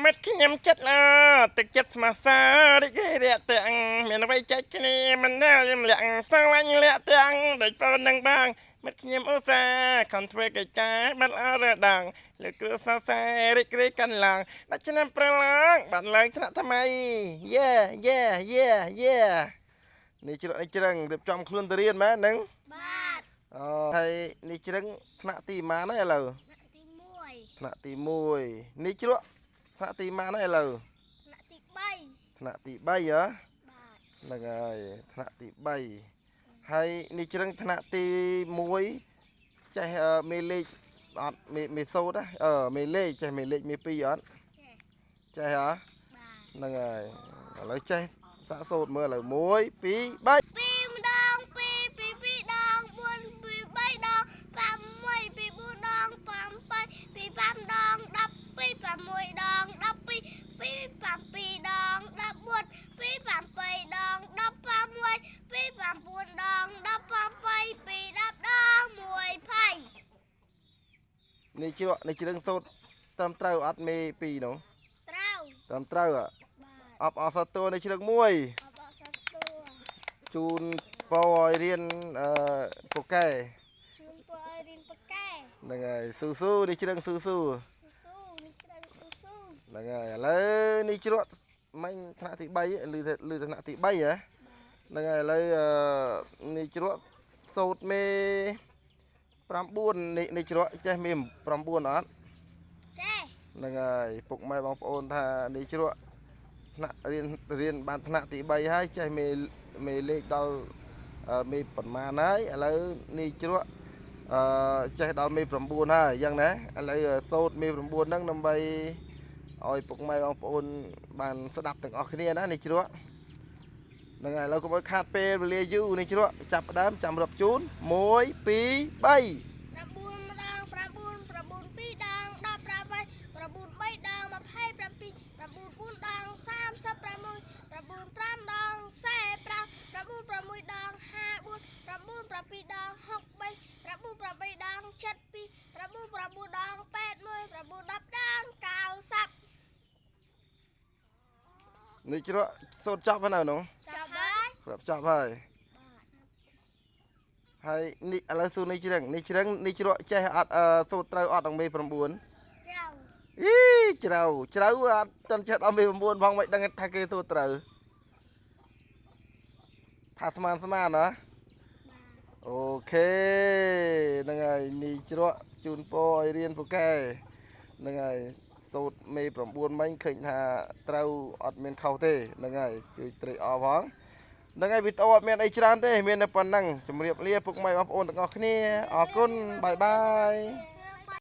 មិត្តខ្ញុំចិត្តទឹកចិត្តស្មាសារីករាយទាំងមានអ្វីចែកគ្នាមិនដែលលាក់ស្រឡាញ់លាក់ទាំងដូចប៉ុណ្្នឹងបងមិត្តខ្ញុំឧស្សាហ៍ខំធ្វើកិច្ចការបាត់អរដងលើគ្រួសារសារីករាយកាន់ឡើងដល់ឆ្នាំប្រឡងបានឡើងថ្នាក់ថ្មីយេយេយេយេនេះជ្រឹកអីជ្រឹងរៀបចំខ្លួនទៅរៀនមែនហ្នឹងបាទអូហើយនេះជ្រឹងថ្នាក់ទីម៉ានហើយឥឡូវថ្នាក់ទី1នេះជ្រក់ថ្នាក់ទីម៉ានហើយឥឡូវថ្នាក់ទី3ហ៎ហ្នឹងហើយថ្នាក់ទី3ហើយនេះជ្រឹងថ្នាក់ទី1ចេះមេលេខអត់មេសូតមេលេខចេះមេលេខមេ2អត់ចេះហ៎ហ្នឹងហើយឥឡូវចេះសាកសូត្រមើលឥឡូវ1 2 3នេះជ្រក់នេះជ្រឹងសូត្រត្រឹមត្រូវអត់មេ2នោះត្រូវត្រឹមត្រូវអបអសតួនេះជ្រឹង1ជូនពរឲ្យរៀនពូកែហ្នឹងហើយស៊ូនេះជ្រឹងស៊ូហ្នឹងហើយឥឡូវនេះជ្រក់មិញថ្នាក់ទី3ឬថ្នាក់ទី3ហ៎ហ្នឹងហើយឥឡូវនេះជ្រក់សូត្រមេ9នេះជ្រក់ចេះមេ9អត់ចេះហ្នឹងហើយពុកម៉ែបងប្អូនថានេះជ្រក់ថ្នាក់រៀនបានថ្នាក់ទី3ហើយចេះមេលេខដល់មេប្រមាណហើយឥឡូវនេះជ្រក់ចេះដល់មេ9ហើយអញ្ចឹងណាឥឡូវសូត្រមេ9ហ្នឹងដើម្បីឲ្យពុកម៉ែបងប្អូនបានស្ដាប់ទាំងអស់គ្នាណានេះជ្រក់ហ្នឹងហើយឥឡូវកុំឲ្យខាតពេលវេលាយូរនេះជ្រក់ចាប់ផ្ដើមចាំរាប់ជូន1 2 3នេះជ្រក់សូត្រចប់ហើយនៅនោះចប់ហើយប្រាប់ចប់ហើយហើយនេះឥឡូវសួរនេះជ្រឹងនេះជ្រក់ចេះអត់សូត្រត្រូវអត់ដល់មេ9ជ្រៅអត់ទាន់ចេះដល់មេ9ផងមិនដឹងថាគេសូត្រត្រូវថាស្មានណាអូខេហ្នឹងហើយនេះជ្រក់ជូនពរឲ្យរៀនពូកែហ្នឹងហើយសូត្រមេ9មិញឃើញថាត្រូវអត់មានខុសទេហ្នឹងហើយជួយត្រេកអរផងហ្នឹងហើយវីដេអូអត់មានអីច្រើនទេមានតែប៉ុណ្ណឹងជម្រាបលាពុកម៉ែបងប្អូនទាំងអស់គ្នាអរគុណបាយបាយ